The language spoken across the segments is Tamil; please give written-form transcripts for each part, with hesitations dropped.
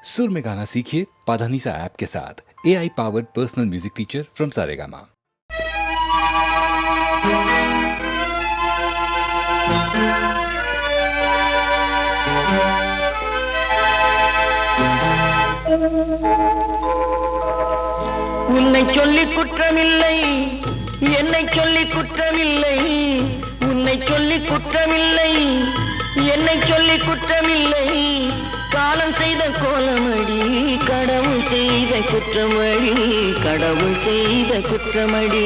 सुर में गाना सीखिए पाधानीसा ऐप के साथ। AI powered personal music teacher from Saregama. உன்னை சொல்லி குற்றமில்லை, என்னை சொல்லி குற்றமில்லை. உன்னை சொல்லி குற்றமில்லை, என்னை சொல்லி குற்றமில்லை. காலம் செய்த கோலமடி, கடவுள் செய்த குற்றமடி, கடவுள் செய்த குற்றமடி.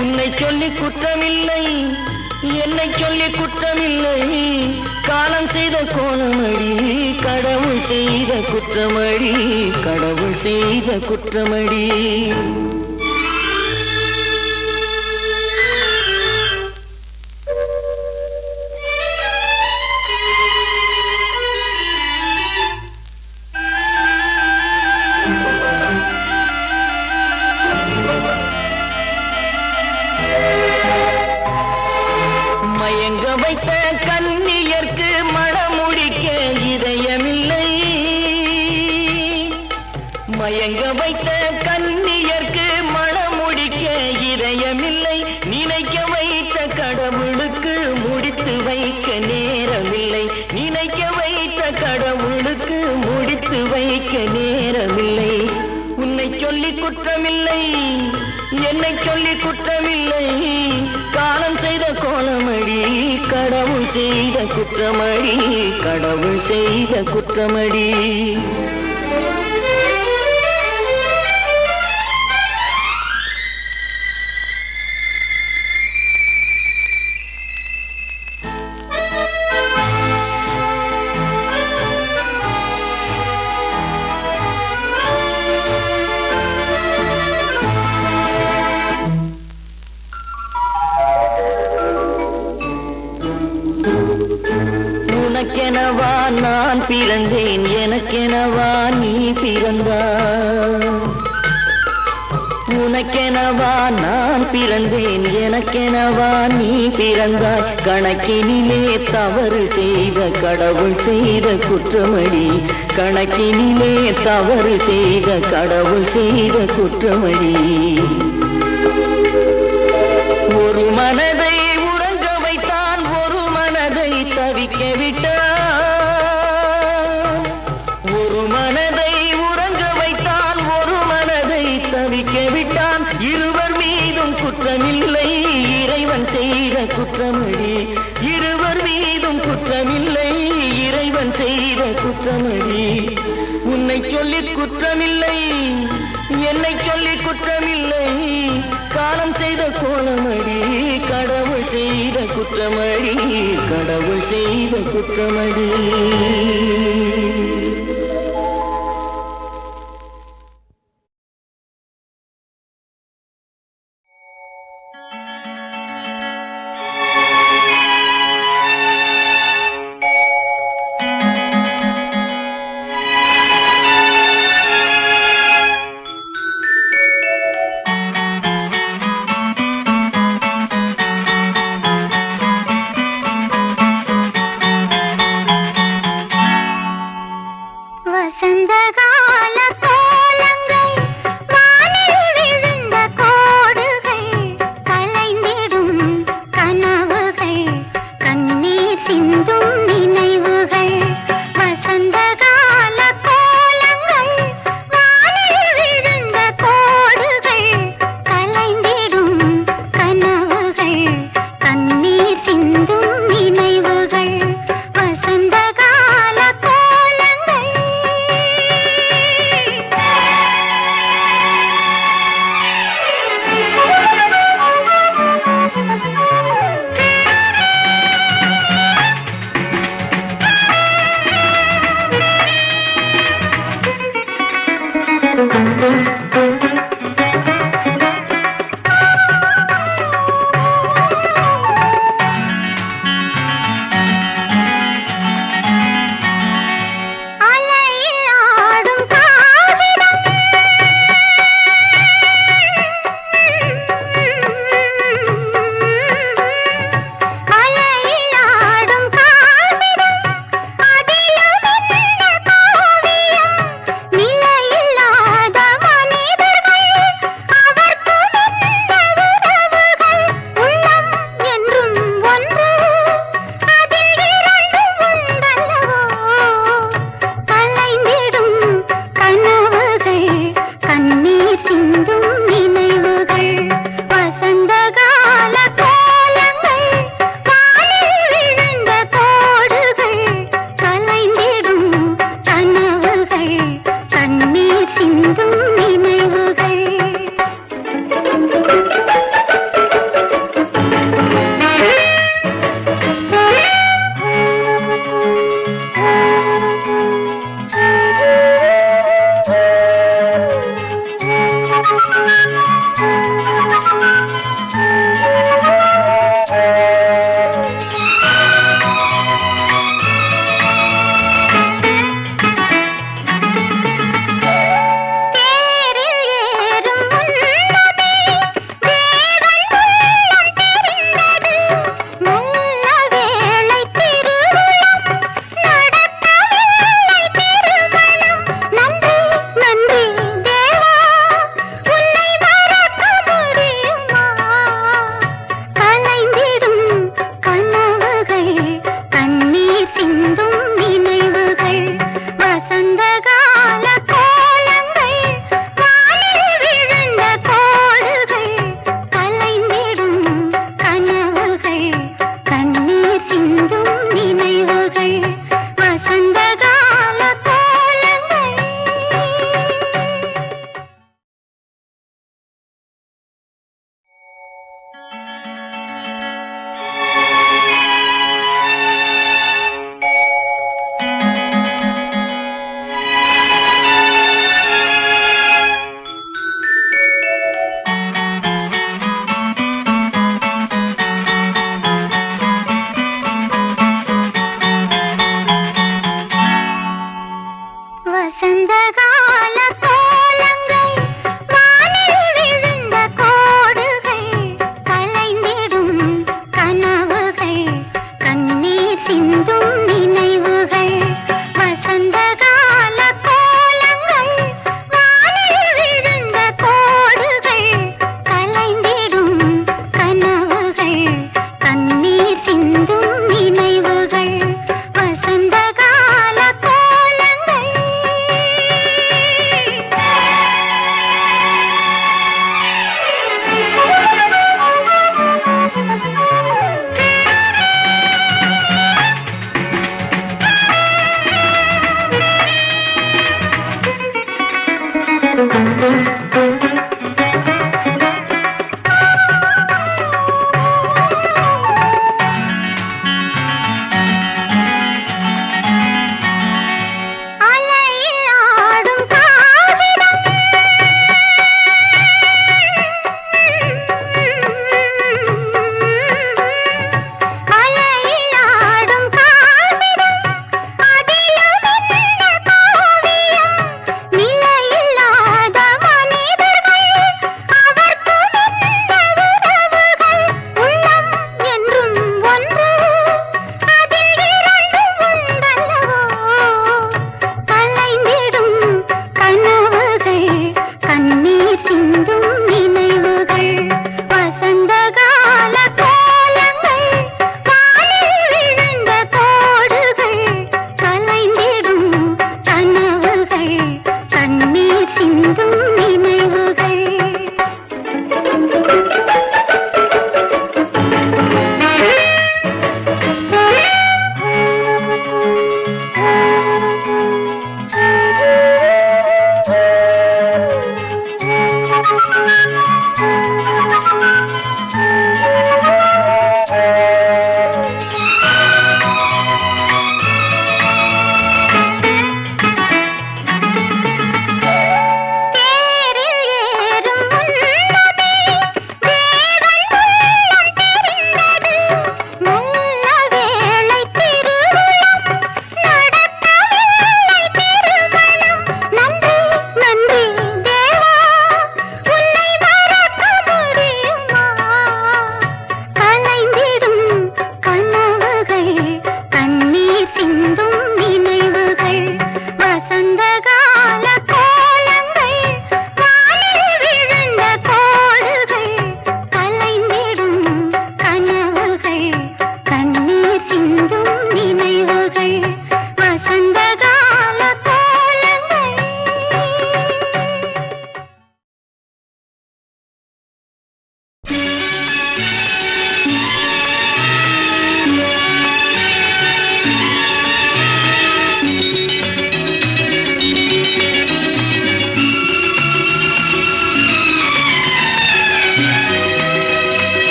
உன்னை சொல்லி குற்றமில்லை, என்னை சொல்லி குற்றமில்லை. காலம் செய்த கோலமடி, கடவுள் செய்த குற்றமடி, கடவுள் செய்த குற்றமடி. மயங்க வைத்த கன்னியர்க்கு மணமுடிக்க இதயமில்லை. மயங்க வைத்த கன்னியர்க்கு மணமுடிக்க இதயமில்லை. நினைக்க வைத்த கடவுளுக்கு முடித்து வைக்க நேரமில்லை. நினைக்க வைத்த கடவுளுக்கு முடித்து வைக்க நேரமில்லை. உன்னை சொல்லி குற்றமில்லை, என்னை சொல்லி குற்றமில்லை. காலம் செய்த கோலமடி, கடவுள் செய்த குற்றமடி, கடவுள் செய்த குற்றமடி. உனக்கெனவா நான் பிறந்தேன், எனக்கெனவா நீ பிறந்தாய். உனக்கெனவா நான் பிறந்தேன், எனக்கெனவா நீ பிறந்தாய். கணக்கினிலே தவறு செய்த கடவுள் செய்த குற்றமடி, கணக்கினிலே தவறு செய்த கடவுள் செய்த குற்றமடி. ஒரு மனதை உறங்க வைத்தான், ஒரு மனதை தவிக்க விட்டான். ஒரு மனதை உறங்க வைத்தான், ஒரு மனதை தவிக்க விட்டான். இருவர் மீதும் குற்றமில்லை, இறைவன் செய்த குற்றமடி. இருவர் மீதும் குற்றமில்லை, இறைவன் செய்த குற்றமடி. உன்னை சொல்லி குற்றமில்லை, என்னை சொல்லி குற்றமில்லை. காலம் செய்த கோலமடி, கடவுள் செய்த குற்றமடி, கடவுள் செய்த குற்றமடி.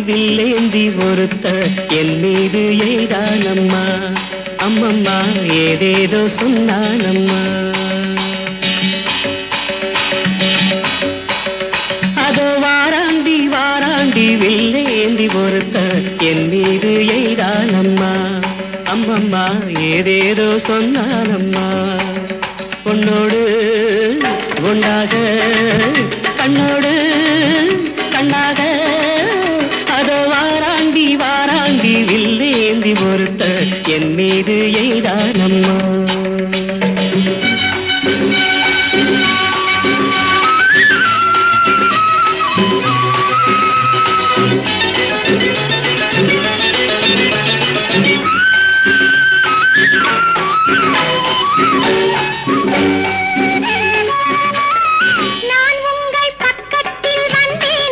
வில்லேந்தி ஒருத்த என் மீது எய்தானம்மா, அம்மம்மா ஏதேதோ சொன்னானம்மா. அதோ வாராண்டி வாராண்டி வில்லேந்தி ஒருத்த என் மீது எய்தானம்மா, அம்மம்மா ஏதேதோ சொன்னானம்மா. உன்னோடு உண்டாக கண்ணோடு கண்ணாக அதோ வாராண்டி வாராண்டி வில்லேந்தி ஒருத்த என் மீது எய்தானம்மா. நான் உங்கள் பக்கத்தில் வந்தேன்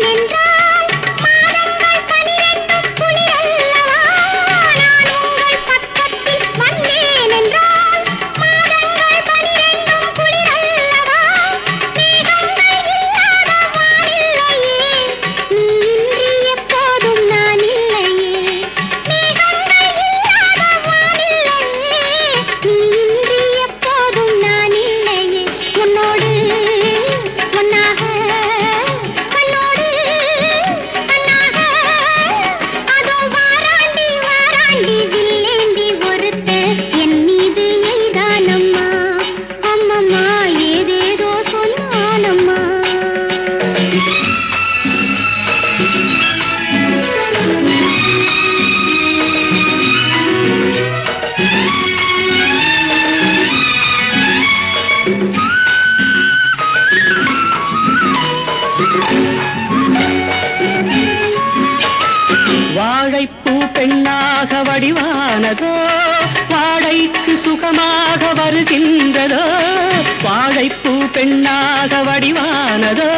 வாழைப்பூ பெண்ணாக வடிவானதோ வாழைக்கு சுகமாக வருகின்றதோ வாழைப்பூ பெண்ணாக வடிவானதோ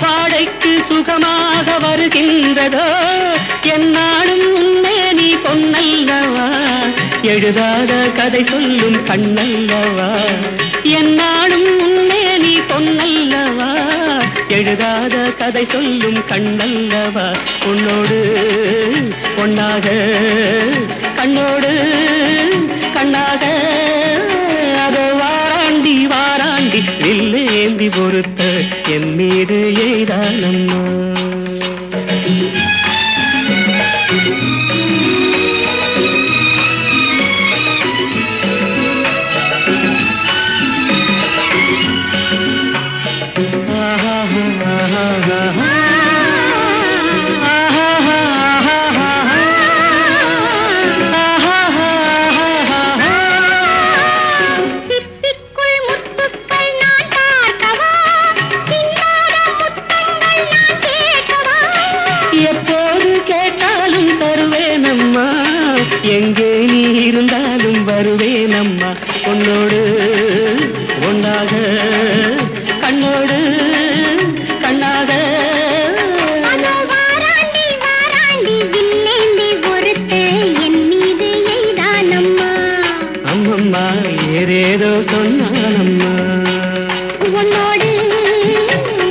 வாழைக்கு சுகமாக வருகின்றதோ என்னாலும் உன்னே நீ பொன்னல்லவா எழுதாத கதை சொல்லும் கண்ணல்லவா என்னாலும் உன்னே நீ பொன்னல்லவா எழுதாத கதை சொல்லும் கண்ணல்லவா உன்னோடு பொன்னாக கண்ணோடு கண்ணாக அதோ வாராண்டி வாராண்டி வில்லேந்தி பொறுத்த என் மீது எய்தானம்மா எங்கே நீ இருந்தாலும் வருவேனம்மா உன்னோடு ஒன்னாக கண்ணோடு கண்ணாக வாராண்டி வாராண்டி வில்லேந்தி பொறுத்த என் மீது எய்தானம்மா அம்மம்மா ஏதேதோ சொன்னானம்மா உன்னோடு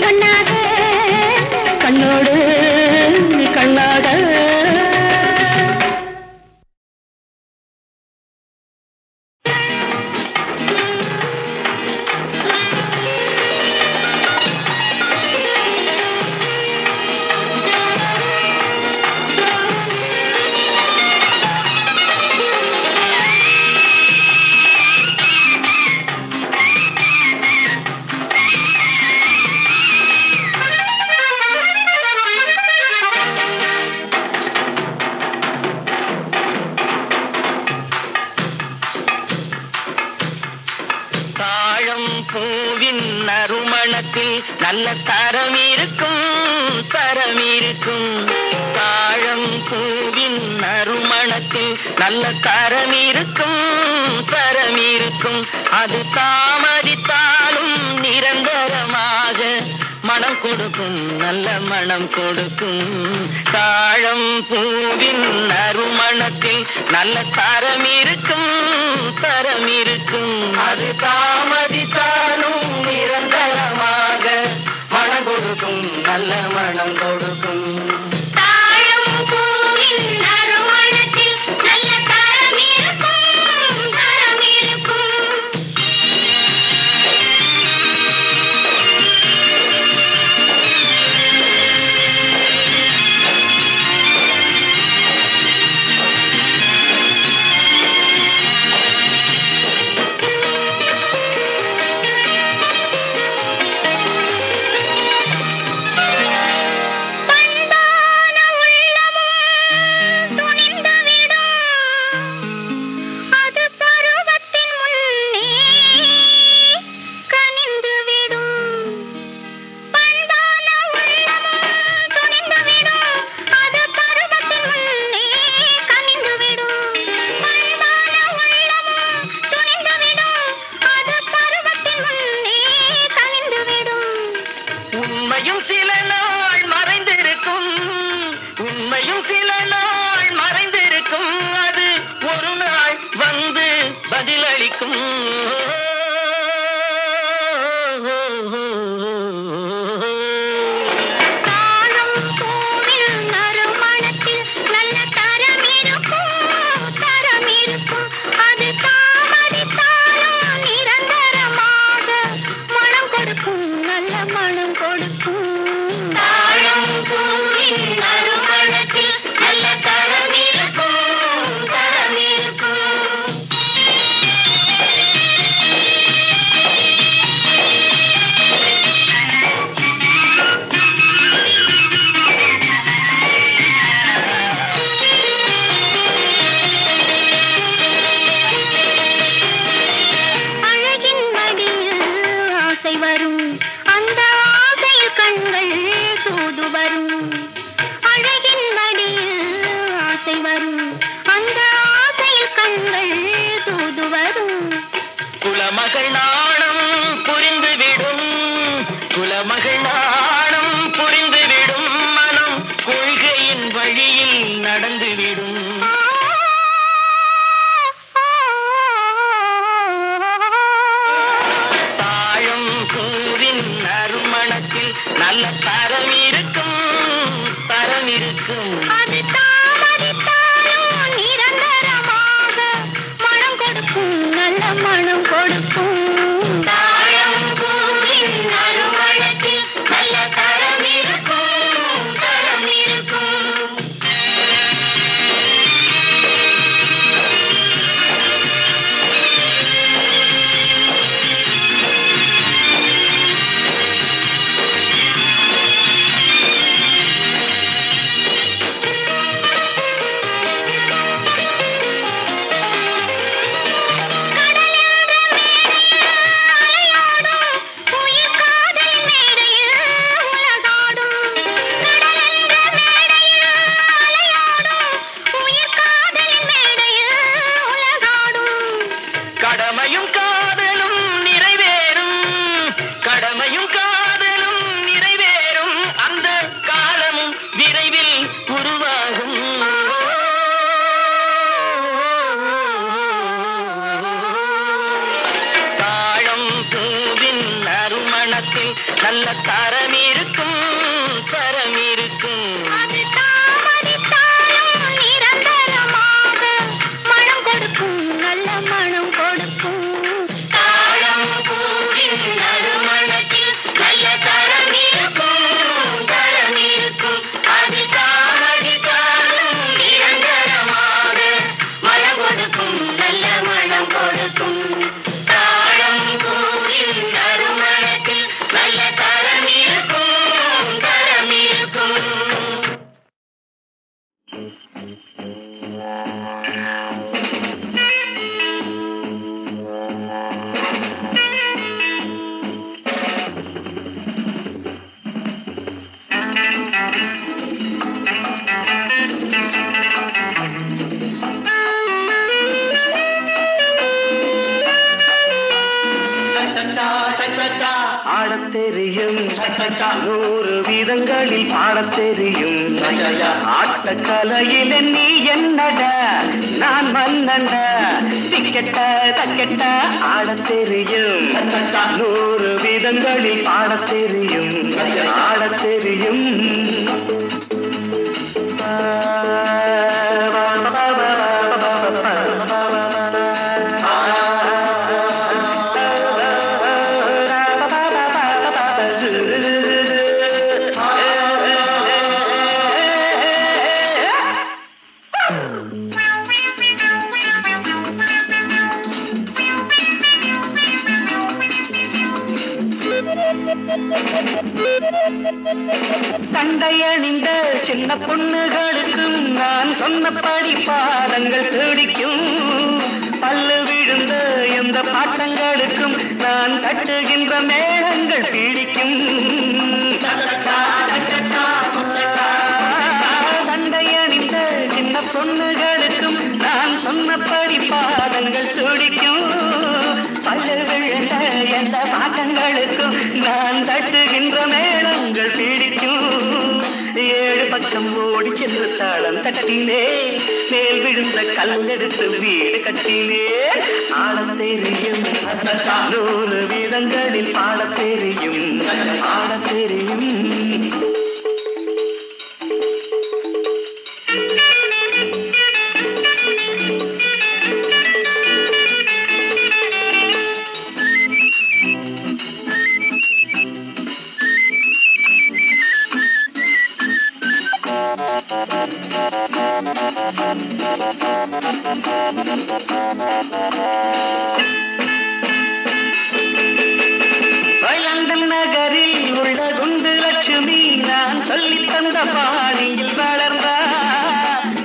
ஒன்னாக கண்ணோடு கண்ணாக பூவின் நறுமணத்தில் நல்ல தரம் இருக்கும் தாழம் பூவின் நறுமணத்தில் நல்ல தரம் இருக்கும் அது தாமதித்தாலும் நிரந்தரமாக மனம் கொடுக்கும் நல்ல மனம் கொடுக்கும் தாழம் பூவின் நறுமணத்தில் நல்ல தரம் இருக்கும் அது தாமதித்தாலும் நிரந்தரமாக மனம் கொடுக்கும் நல்ல மனம் கொடுக்கும் தாழம் பூவின் நறுமணத்தில் நல்ல தரம் இருக்கும் வரும் அந்த ஆசையில் கண்கள் தூது வரும் குலமகள் நாணம் புரிந்துவிடும் குலமகள் நாணம் புரிந்துவிடும் மனம் கொள்கையின் வழியில் நடந்துவிடும் தாழும் கூறின் நறுமணத்தில் நல்ல தரம் இருக்கும் தரம் இருக்கும் அது தாமதித்தாலும் நிரந்தரமாக மனம் கொடுக்கும் நல்ல மனம் கொடுக்கும் தாழம் பூவின் நறுமணத்தில் நல்ல தரம் இருக்கும் தரம் இருக்கும் உயிர் காதல் மேடையில் உலகாடும் கடலென்ற மேடையில் அலையாடும் உயிர் காதல் மேடையில் உலகாடும் கடமையும் காதலும் நிறைவேறும் கடமையும் காதலும் நிறைவேறும் அந்த காலமும் விரைவில் உருவாகும் தாழம் பூவின் நறுமணத்தில் நல்ல தரம் இருக்கும் தரம் இருக்கும் அது தாமதித்தாலும் நிரந்தரமாக மனம் கொடுக்கும் நல்ல மனம் கொடுக்கும் தாழம் பூவின் நறுமணத்தில் நல்ல தரம் இருக்கும் தரம் இருக்கும் அது தாமதித்தாலும் நிரந்தரமாக மனம் கொடுக்கும் நல்ல மனம் கொடுக்கும் தாழம் பூவின் நறுமணத்தில் நல்ல தரம் இருக்கும் தரம் இருக்கும் ஆடத் தெரியும் நூறு விதங்களில் பாடத் தெரியும் ஆட்டக்கலையில் நீ என்னடா நான் மன்னண்ட திக்கெட்ட தக்கெட்ட ஆடத் தெரியும் நூறு விதங்களில் பாடத் தெரியும் ஆடத் தெரியும் தண்டையணிந்த சின்ன பொண்ணுகளுக்கும் நான் சொன்னபடி பாதங்கள் துடிக்கும் பல்லு விழுந்த எந்த பாட்டங்களுக்கும் நான் தட்டுகின்ற மேளங்கள் பிடிக்கும் தண்டையணிந்த சின்ன பொண்ணுகளுக்கும் நான் சொன்னபடி பாதங்கள் துடிக்கும் பல்லு விழுந்த எந்த பாட்டங்களுக்கும் நான் தட்டுகின்ற மேளங்கள் பிடிக்கும் ஏழு பக்கம் ஓடி சென்று தாளம் தட்டினே மேல் விழுந்த கல்லெடுத்து வீடு கட்டினே ஆடத் தெரியும் நூறு விதங்களில் பாடத் தெரியும் ஆடத் தெரியும் லண்டன் நகரில் உள்ள குண்டு லட்சுமி நான் சொல்லித் தந்த பாணியில் வளர்ந்தா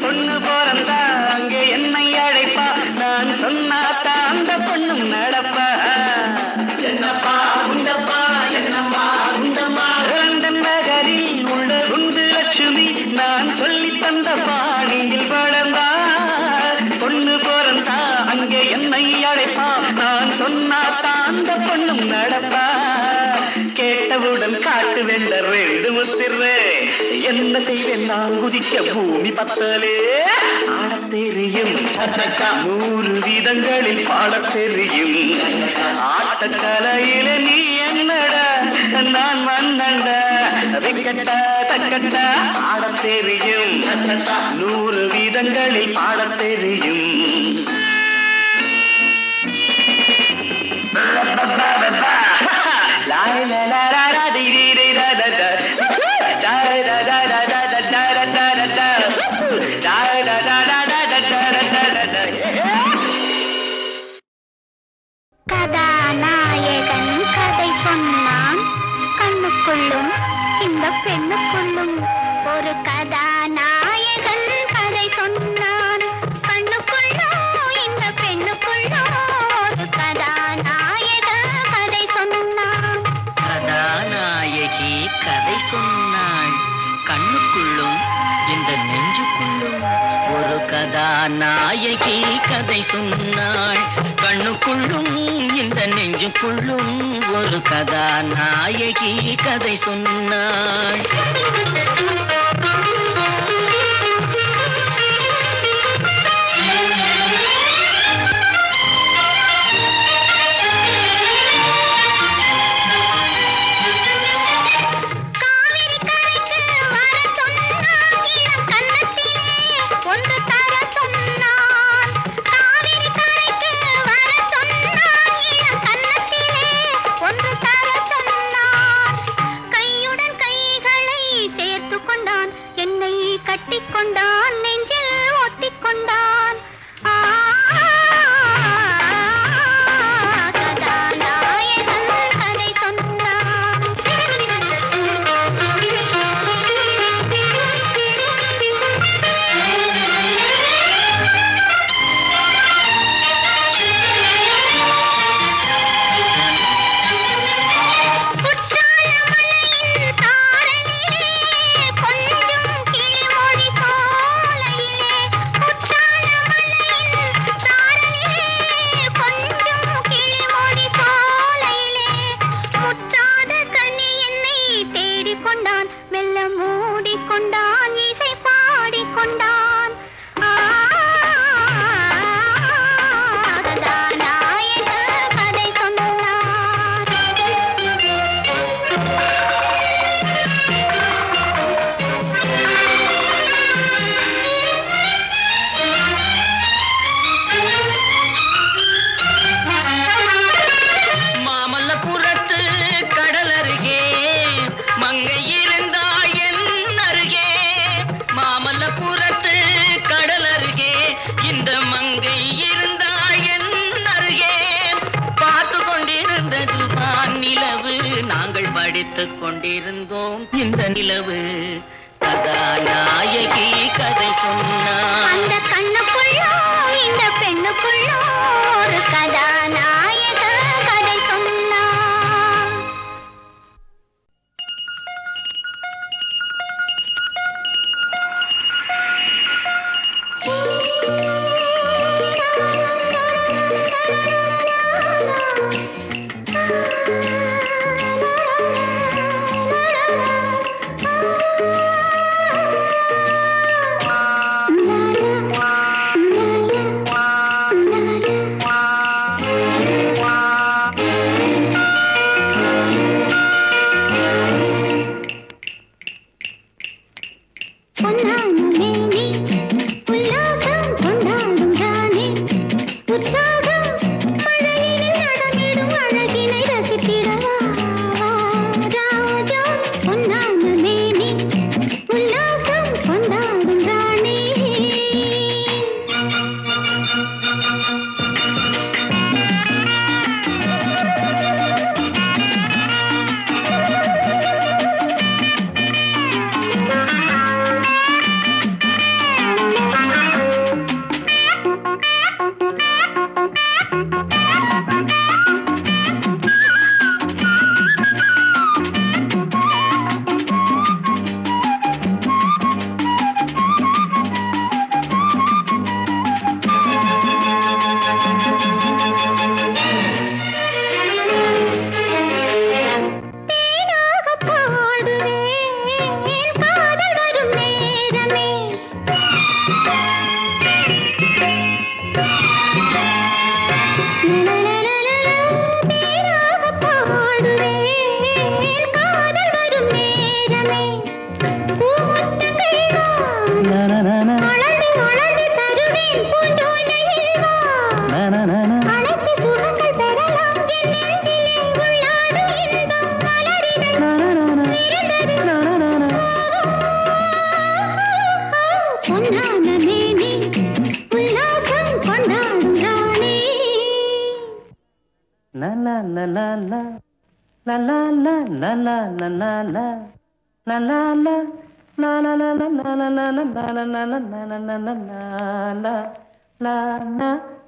பொண்ணு பிறந்தா அங்கே என்னை அழைப்பா நான் சொன்னாத்தா அந்த பொண்ணும் நடப்பா என்னப்பா உண்டப்பா என்னம்மா உண்டம்மா லண்டன் நகரில் உள்ள குண்டு லட்சுமி நான் சொல்லித் தந்த பாணியில் வளர்ந்தா என்ன செய்வேன் நான் குதிக்க பூமி பத்தலே ஆடத் தெரியும் 100 விதங்களில் பாடத் தெரியும் ஆட்டக்கலையில நீ என்னடா நான் மன்னண்டா விக்கட்டா தக்கட்டா ஆடத் தெரியும் 100 விதங்களில் பாடத் தெரியும் கதாநாயகன் கதை சொன்னான் கண்ணுக்குள்ளும் இந்த பெண்ணுக்குள்ளும் ஒரு கதாநாயகன் கதை சொன்னான் கண்ணுக்குள்ளும் இந்த பெண்ணுக்குள்ளும் ஒரு கதாநாயகன் கதை சொன்னான். கதாநாயகி கதை சொன்னாள் கண்ணுக்குள்ளும் இந்த நெஞ்சுக்குள்ளும் ஒரு கதாநாயகி கதை சொன்னாள் கண்ணுக்குள்ளும் இந்த நெஞ்சுக்குள்ளும் ஒரு கதாநாயகி கதை சொன்னாள். கட்டிக்கொண்டான் நெஞ்சில் ஒட்டிக்கொண்டான் கதாநாயகன் கதை சொன்னான். மெல்ல மூடிக்கொண்டான் இசை பாடிக்கொண்டான் கதாநாயக கதை சொன்னான். மாமல்லபுரத்து கடல் அருகே மங்கை இருந்தாய் என் அருகே மாமல்லபுரத்து கடல் அருகே இந்த மங்கை இருந்தாய் என் அருகே பார்த்து கொண்டிருந்தது நிலவு நாங்கள் படித்துக் கொண்டிருந்தோம் இந்த நிலவு கதாநாயகி கதை சொன்னான். அந்த கண்ணுக்குள்ளோ இந்த பெண்ணுக்குள்ளோ ஒரு கதாநாயக கதை சொன்னான். La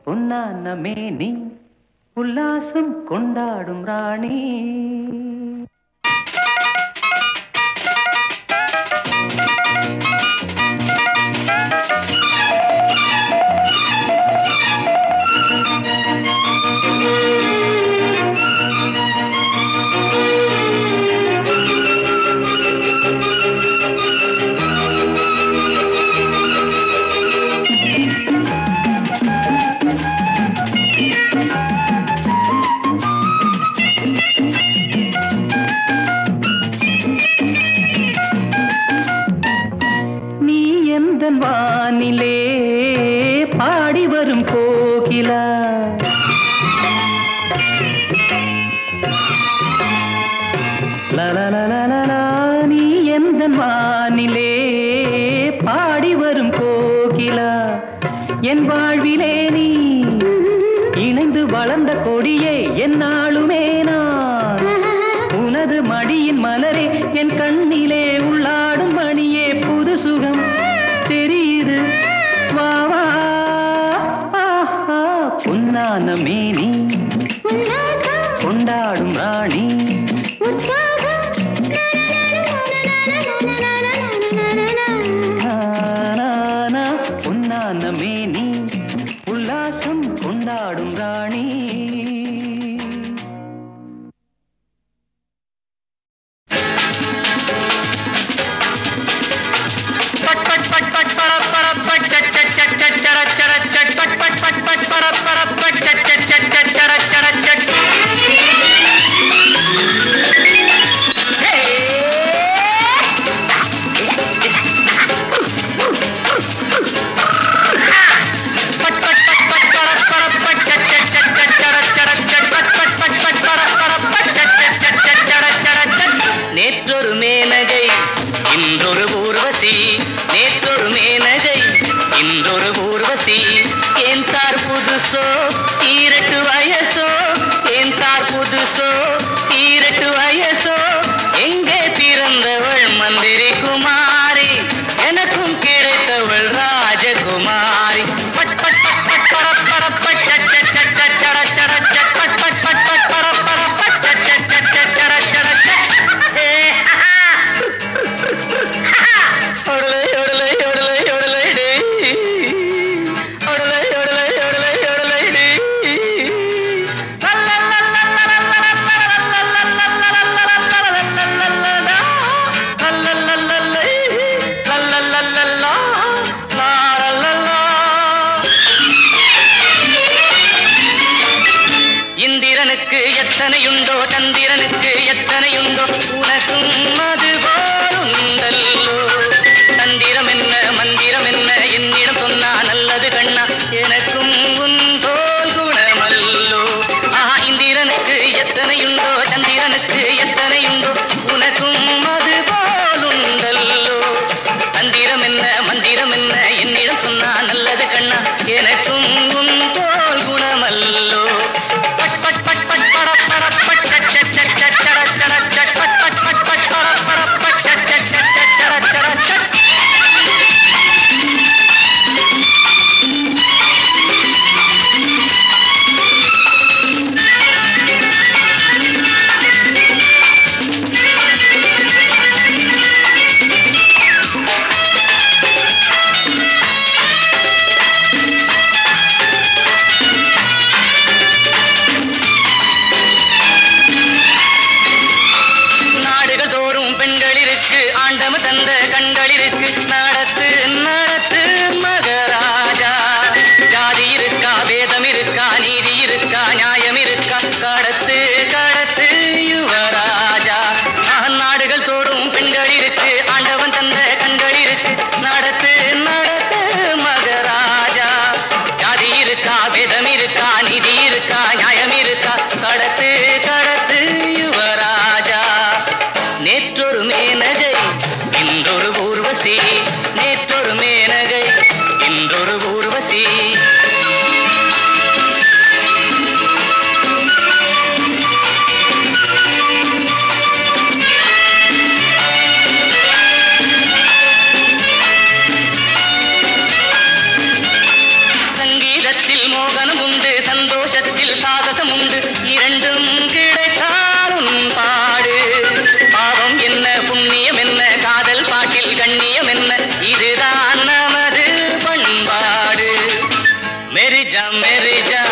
பொன்னான மேனி உல்லாசம் கொண்டாடும் ராணி. வானிலே பாடி வரும் கோகிலா, லலலலலலா, நீ எந்த வானிலே பாடி வரும் கோகிலா, என் வாழ்விலே நீ இணைந்து வளர்ந்த கொடியே என்னாலுமே நான் உனது மடியின் மலரே, என் கண்ணிலே உள்ளாடும் மணியே, புது சுகம் தெரியுது வா வா. பொன்னான மேனி கொண்டாடும் ராணி, பொன்னான மேனி உல்லாசம் கொண்டாடும் ராணி. நேற்றொரு மேனகை இன்றொரு ஊர்வசி, நேற்றொரு மேனகை இன்றொரு ஊர்வசி, ஏன் சார் புதுசோ ஈரட்டு வயசோ, ஏன் சார் புதுசோ ஈரட்டு வயசோ, எங்கே பிறந்தவள் மந்திரி குமாரி, எனக்கும் கிடைத்தவள் ராஜகுமாரி. பட் பட் பட் பட் பரப் பரப் பட் சட் சட் சட் சட் சட சட சட் பட் பட் பட் பட் பரப் பரப் பட் சட் சட் சட் சட் சட சட சட். ஒடலை ஒடலை ஒடலை ஒடலை டே, ஒடலை ஒடலை ஒடலை ஒடலை டே, இந்திரனுக்கு எத்தனையுண்டோ சந்திரனுக்கு எத்தனையுண்டோ, உனக்கும் அது போலுண்டல்லோ. தந்திரம் என்ன மந்திரம் என்ன என்னிடம் சொன்னா நல்லது கண்ணா, எனக்கும் உன் போல் குணமல்லோ. ஆஹா, இந்திரனுக்கு எத்தனையுண்டோ சந்திரனுக்கு எத்தனையுண்டோ, உனக்கும் அது போலுண்டல்லோ. தந்திரம் என்ன மந்திரம் என்ன என்னிடம் சொன்னா நல்லது கண்ணா, எனக்கும் உன் போல் குணமல்லோ. பட் பட் பட் பட் பரப் பரப் பட் சட் சட் சட் சட் சட சட சட் பட் பட் பட் பட் பரப் பரப் பட் சட் சட் சட் சட் சட சட சட். நாடுகள் தோறும் பெண்கள் இருக்கு, ஆண்டவன் தந்த கண்கள் இருக்கு, நடத்து நடத்து மகராஜா. ஜாதி இருக்கா வேதம் இருக்கா நீதி இருக்கா நியாயம் இருக்கா, கடத்து கடத்து யுவராஜா. நாடுகள் தோறும் பெண்கள் இருக்கு, ஆண்டவன் தந்த கண்கள் இருக்கு, நடத்து நடத்து மகராஜா. ஜாதி இருக்கா வேதம் இருக்கா நீதி இருக்கா நியாயம் இருக்கா, கடத்து கடத்து யுவராஜா. நேற்றொரு மேனகை இன்றொரு ஊர்வசி, நேற்றொரு மேனகை இன்றொரு ஊர்வசி. मेरी जा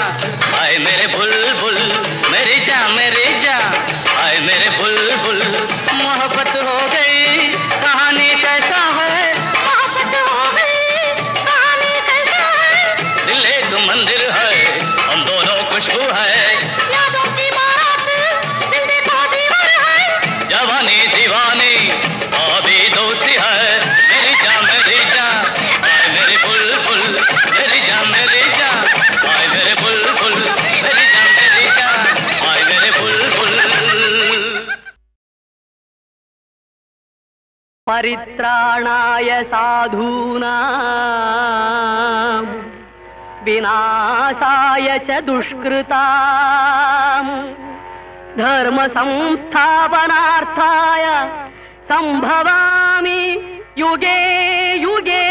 आए मेरे बुलबुल मेरी जा आए मेरे बुलबुल मोहब्बत हो गई कहानी कैसा है मोहब्बत हो गई कहानी कैसा है दिल एक मंदिर है हम दोनों खुशबू है यादों की बारात दिल देखो दीवार है जवानी दीवानी अभी दोस्ती है मेरी जा आए मेरे बुलबुल मेरी जा आए मेरे बुलबुल मेरी जा आए मेरे बुलबुल परित्राणाय साधूनां विनाशाय च दुष्कृतां धर्म संस्थापनार्थाय संभवामि युगे युगे